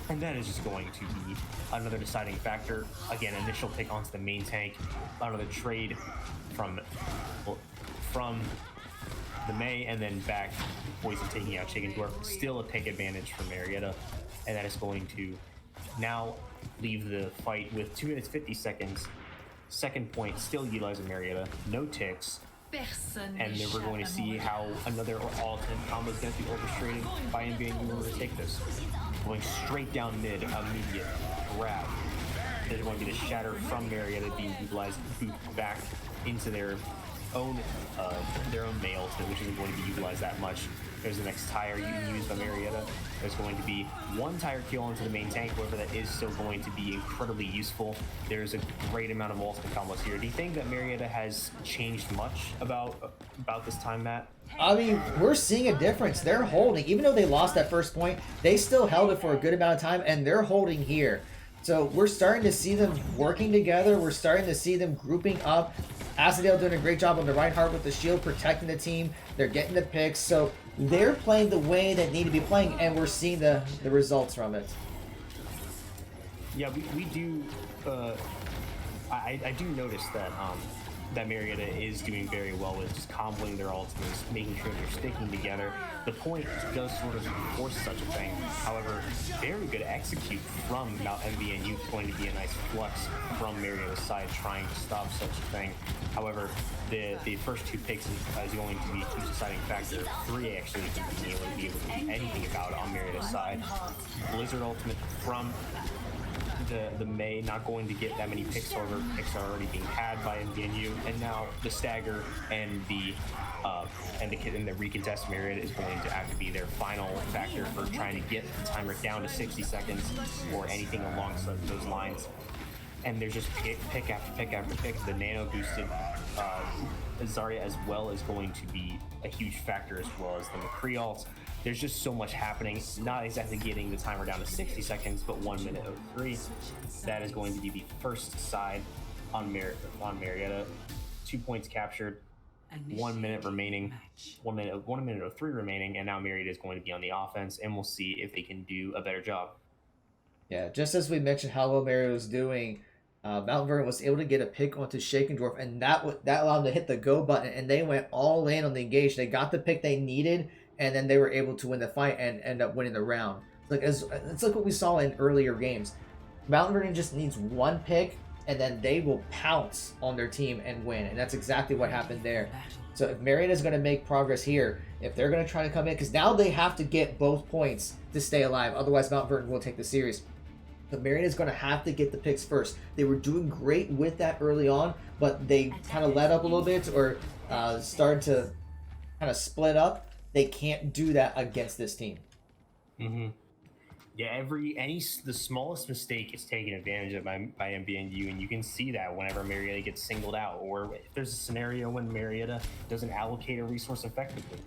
And that is just going to be another deciding factor. Again, initial pick onto the main tank, another trade from the May, and then back Poison taking out Shakendorf. Still a pick advantage for Marietta, and that is going to now leave the fight with 2 minutes 50 seconds. Second point still utilizing Marietta, no ticks. And then we're going to see how another alternate combo is going to be orchestrated by MBNU in order to take this. Going straight down mid, immediate grab. There's going to be the shatter from Marietta being utilized back into their own May ultimate, which isn't going to be utilized that much. There's the next tire you can use by Marietta. There's going to be one tire kill onto the main tank, however that is still going to be incredibly useful. There's a great amount of ultimate combos here. Do you think that Marietta has changed much about this time, Matt? I mean, we're seeing a difference. They're holding, even though they lost that first point, they still held it for a good amount of time, and they're holding here. So we're starting to see them working together. We're starting to see them grouping up. Asadale doing a great job on the right heart with the shield, protecting the team. They're getting the picks. So they're playing the way they need to be playing, and we're seeing the results from it. Yeah, we do. I do notice that that Marietta is doing very well with just comboing their ultimates, making sure they're sticking together. The point does sort of force such a thing. However, very good execute from Mount MBNU is going to be a nice flex from Marietta's side trying to stop such a thing. However, the first 2 picks is going to be a deciding factor. 3 actually being able to do anything about it on Marietta's side. Blizzard ultimate from the May not going to get that many picks, however picks are already being had by MBNU, and now the stagger and the recontest Marietta is going to have to be their final factor for trying to get the timer down to 60 seconds or anything along those lines. And there's just pick after pick after pick. The nano boosted Zarya as well is going to be a huge factor, as well as the McCree ult. There's just so much happening, not exactly getting the timer down to 60 seconds, but 1 minute 03. That is going to be the first side on Marietta. 2 points captured, 1 minute remaining, 1 minute 03 remaining, and now Marietta is going to be on the offense, and we'll see if they can do a better job. Yeah, just as we mentioned how well Marietta was doing, Mount Vernon was able to get a pick onto Shakendorf, and that allowed them to hit the go button, and they went all in on the engage. They got the pick they needed, and then they were able to win the fight and end up winning the round. It's like what we saw in earlier games. Mount Vernon just needs 1 pick, and then they will pounce on their team and win, and that's exactly what happened there. So if Marietta is going to make progress here, if they're going to try to come in, because now they have to get both points to stay alive, otherwise Mount Vernon will take the series. But Marietta is going to have to get the picks first. They were doing great with that early on, but they kind of let up a little bit or started to kind of split up. They can't do that against this team. Mm-hmm. Yeah, the smallest mistake is taken advantage of by MBNU, and you can see that whenever Marietta gets singled out, or if there's a scenario when Marietta doesn't allocate a resource effectively.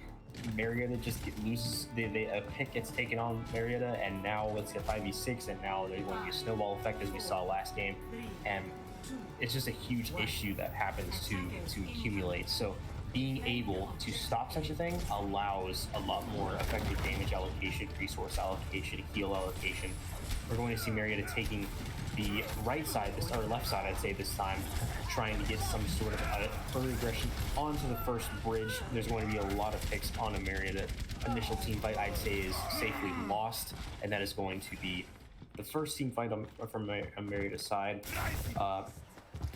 Marietta just loses, a pick gets taken on Marietta, and now it's a 5v6, and now there's going to be a snowball effect as we saw last game, and it's just a huge issue that happens to accumulate. So being able to stop such a thing allows a lot more effective damage allocation, resource allocation, heal allocation. We're going to see Marietta taking the right side, or left side, I'd say this time, trying to get some sort of early aggression onto the first bridge. There's going to be a lot of picks on a Marietta. Initial team fight, I'd say, is safely lost, and that is going to be the first team fight from Marietta's side.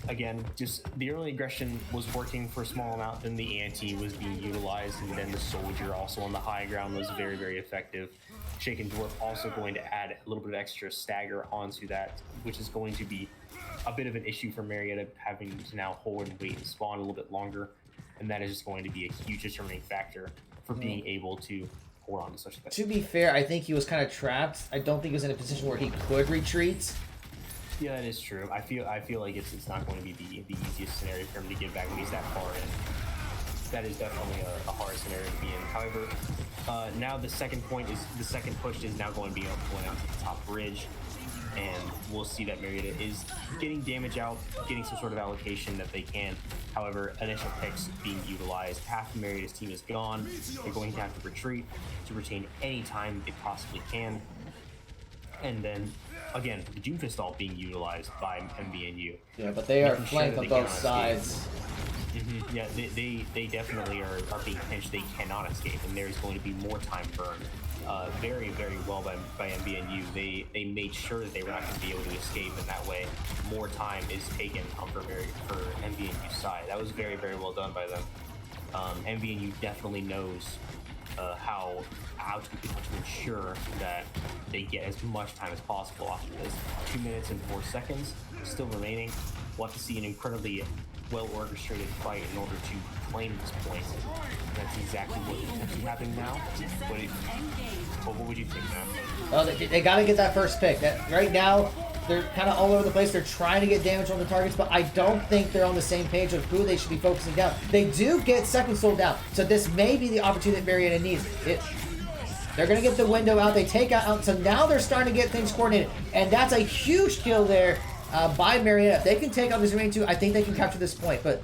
Again, just the early aggression was working for a small amount, then the anti was being utilized, and then the soldier also on the high ground was very, very effective. Shakendorf also going to add a little bit of extra stagger onto that, which is going to be a bit of an issue for Marietta, having to now hold and wait and spawn a little bit longer, and that is just going to be a huge determining factor for being able to hold on to such a thing. To be fair, I think he was kind of trapped. I don't think he was in a position where he could retreat. Yeah, that is true. I feel like it's not going to be the easiest scenario for him to get back when he's that far in. That is definitely a hard scenario to be in. However, now the second push is now going to be going out to the top bridge, and we'll see that Marietta is getting damage out, getting some sort of allocation that they can. However, initial picks being utilized. Half of Marietta's team is gone. They're going to have to retreat to retain any time they possibly can. And then, again, the Doomfist all being utilized by MVNU. Yeah, but they are flanked on both sides. Mm-hmm. Yeah, they definitely are being pinched. They cannot escape, and there's going to be more time burned. Very, very well by MVNU. They made sure that they were not going to be able to escape, and that way more time is taken for MVNU's side. That was very, very well done by them. MVNU definitely knows how to ensure that they get as much time as possible off of this. 2 minutes and 4 seconds still remaining. We'll have to see an incredibly well-orchestrated fight in order to claim this point. And that's exactly what is potentially happening now. What would you think, man? Oh, they got to get that first pick. Right now, they're kind of all over the place. They're trying to get damage on the targets, but I don't think they're on the same page of who they should be focusing down. They do get second soul down, so this may be the opportunity that Marietta needs. They're going to get the window out. They take out, so now they're starting to get things coordinated, and that's a huge kill there by Marietta. If they can take out this remaining two, I think they can capture this point. But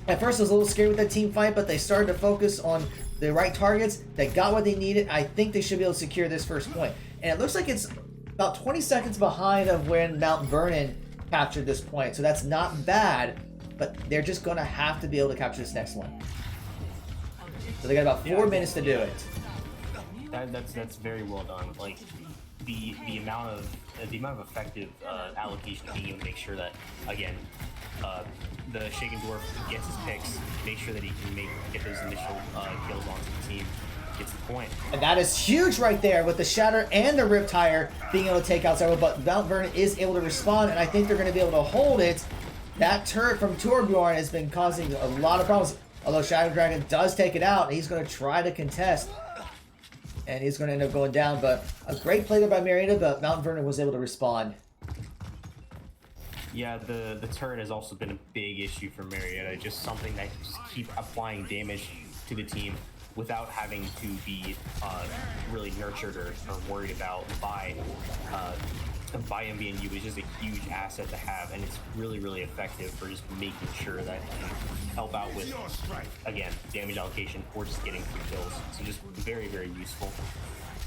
at first, I was a little scared with that team fight, but they started to focus on the right targets. They got what they needed. I think they should be able to secure this first point. And it looks like it's about 20 seconds behind of when Mount Vernon captured this point. So that's not bad, but they're just going to have to be able to capture this next one. So they got about 4 minutes to do it. That's very well done. Like the amount of effective allocation of being able to make sure that, again, the Shaken Dwarf gets his picks, make sure that he can get those initial kills onto the team, gets the point. And that is huge right there with the Shatter and the Riptire being able to take out several, but Mount Vernon is able to respond, and I think they're going to be able to hold it. That turret from Torbjorn has been causing a lot of problems, although Shadow Dragon does take it out, and he's going to try to contest. And he's going to end up going down, but a great play there by Marietta, but Mount Vernon was able to respond. Yeah, the turret has also been a big issue for Marietta. Just something that can just keep applying damage to the team without having to be really nurtured or worried about by MVNU is just a huge asset to have, and it's really, really effective for just making sure that it can help out with, again, damage allocation or just getting free kills. So just very, very useful.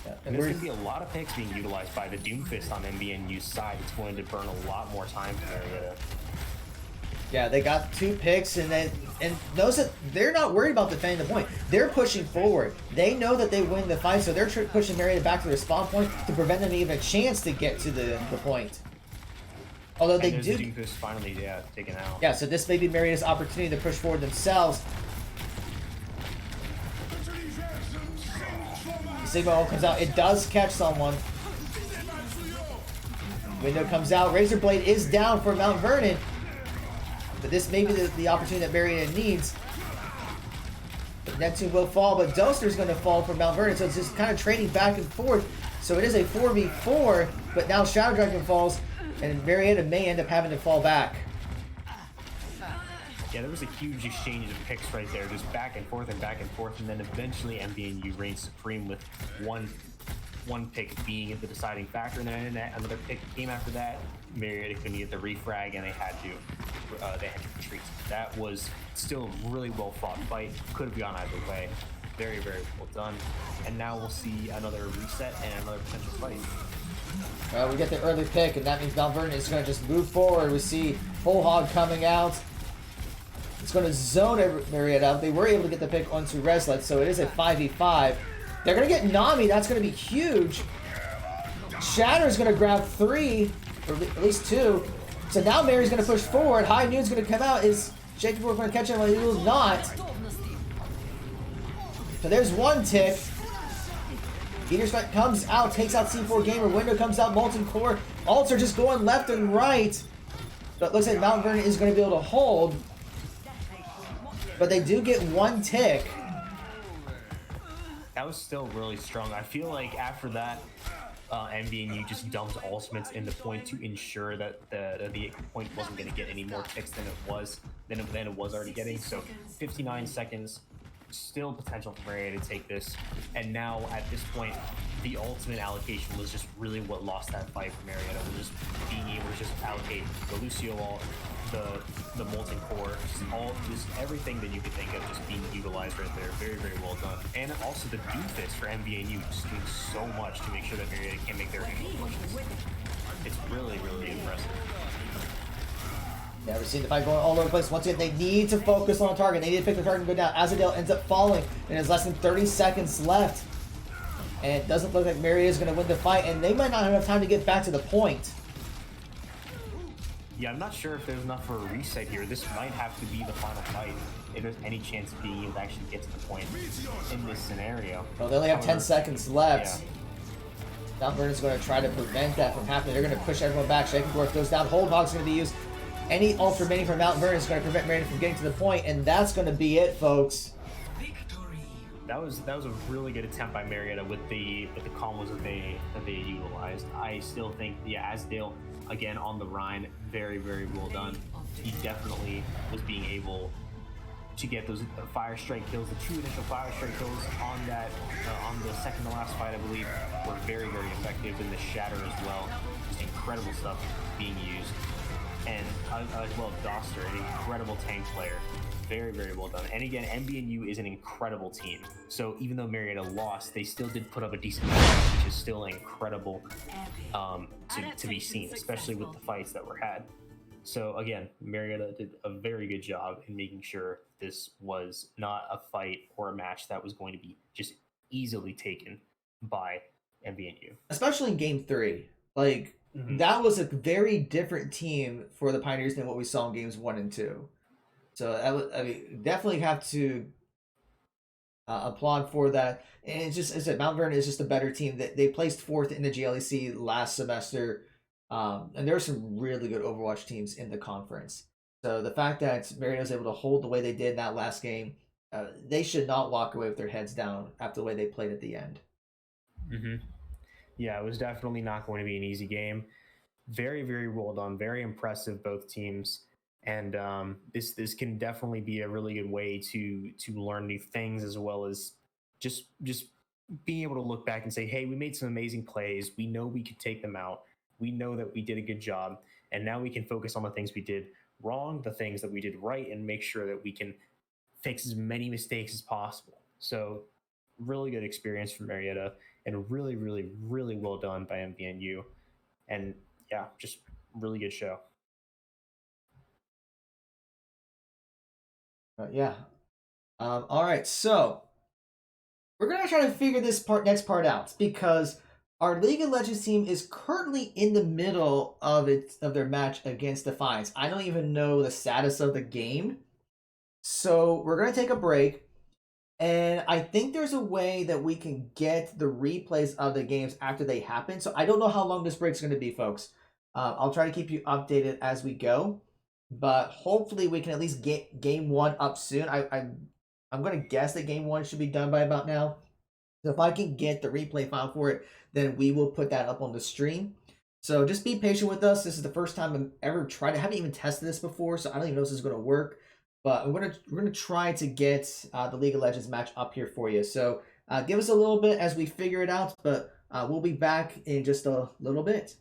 Yeah, and there's going to be a lot of picks being utilized by the Doomfist on MVNU's side. It's going to burn a lot more time for Marietta. Yeah, they got 2 picks, and those that they're not worried about defending the point. They're pushing forward. They know that they win the fight, so they're pushing Marietta back to the spawn point to prevent them even a chance to get to the point. Although they do. The Doomfist finally, taken out. Yeah, so this may be Marietta's opportunity to push forward themselves. Sigma all comes out. It does catch someone. Window comes out. Razor Blade is down for Mount Vernon. But this may be the opportunity that Marietta needs. But Neptune will fall, but Doster's going to fall for Mount Vernon. So it's just kind of trading back and forth. So it is a 4v4, but now Shadow Dragon falls, and Marietta may end up having to fall back. Yeah, there was a huge exchange of picks right there, just back and forth, and then eventually MVNU reigned supreme with one pick being the deciding factor, and then another pick came after that. Marietta couldn't get the refrag, and they had to retreat. That was still a really well fought fight. Could have gone either way. Very, very well done. And now we'll see another reset and another potential fight. Well, we get the early pick, and that means Mount Vernon is going to just move forward. We see Whole Hog coming out. It's going to zone Marietta out. They were able to get the pick onto Reslet, so it is a 5v5. They're going to get Nami. That's going to be huge. Shatter's going to grab 3, or at least 2. So now Mary's going to push forward. High Noon's going to come out. Is Jacob going to catch him? Well, he will not. So there's 1 tick. Eater Strike comes out, takes out C4 Gamer. Window comes out, Molten Core. Alts are just going left and right. But it looks like Mount Vernon is going to be able to hold. But they do get 1 tick. That was still really strong. I feel like after that, MVNU just dumped ultimates in the point to ensure that the point wasn't going to get any more ticks than it was already getting. So 59 seconds, still potential for Marietta to take this. And now at this point, the ultimate allocation was just really what lost that fight for Marietta. Was just being able to just allocate the Lucio ult, the molten core, just everything that you could think of just being utilized right there. Very, very well done. And also the doofus for MVNU just doing so much to make sure that Marietta can't make their initial pushes. It's really, really impressive. Yeah, we're seeing the fight going all over the place. Once again, they need to focus on a target. They need to pick the target and go down. Azadale ends up falling, and there's less than 30 seconds left. And it doesn't look like Marietta is going to win the fight, and they might not have enough time to get back to the point. Yeah, I'm not sure if there's enough for a reset here. This might have to be the final fight if there's any chance of being able to actually get to the point in this scenario. Well, they only have 10 seconds left. Yeah. Mount Vernon's going to try to prevent that from happening. They're going to push everyone back. Shakenworth goes down. Hold Hog's going to be used. Any ult remaining from Mount Vernon is going to prevent Marietta from getting to the point, and that's going to be it, folks. That was a really good attempt by Marietta with the combos that they utilized. I still think, yeah, Asdale again on the Rhine, very, very well done. He definitely was being able to get those fire strike kills, the 2 initial fire strike kills on that on the second to last fight, I believe, were very, very effective. In the shatter as well, just incredible stuff being used. And as well, Doster, an incredible tank player. Very, very well done. And again, MBNU is an incredible team. So even though Marietta lost, they still did put up a decent fight, which is still incredible to be seen, especially with the fights that were had. So again, Marietta did a very good job in making sure this was not a fight or a match that was going to be just easily taken by MBNU. Especially in Game 3. Like, that was a very different team for the Pioneers than what we saw in Games 1 and 2. So, I mean, definitely have to applaud for that. And it's just, as I said, Mount Vernon is just a better team. They placed 4th in the GLEC last semester. And there are some really good Overwatch teams in the conference. So the fact that Marietta was able to hold the way they did in that last game, they should not walk away with their heads down after the way they played at the end. Yeah, it was definitely not going to be an easy game. Very, very well done. Very impressive, both teams. And this can definitely be a really good way to learn new things, as well as just being able to look back and say, hey, we made some amazing plays. We know we could take them out. We know that we did a good job. And now we can focus on the things we did wrong, the things that we did right, and make sure that we can fix as many mistakes as possible. So really good experience from Marietta, and really, really, really well done by MVNU. And yeah, just really good show. Yeah. All right, so we're gonna try to figure this next part out, because our League of Legends team is currently in the middle of their match against Defiance. I don't even know the status of the game, so we're gonna take a break. And I think there's a way that we can get the replays of the games after they happen. So I don't know how long this break's going to be, folks. I'll try to keep you updated as we go. But hopefully we can at least get Game 1 up soon. I'm going to guess that Game 1 should be done by about now. So if I can get the replay file for it, then we will put that up on the stream. So just be patient with us. This is the first time I've ever tried it. I haven't even tested this before, so I don't even know if this is going to work. But we're gonna try to get the League of Legends match up here for you. So give us a little bit as we figure it out, but we'll be back in just a little bit.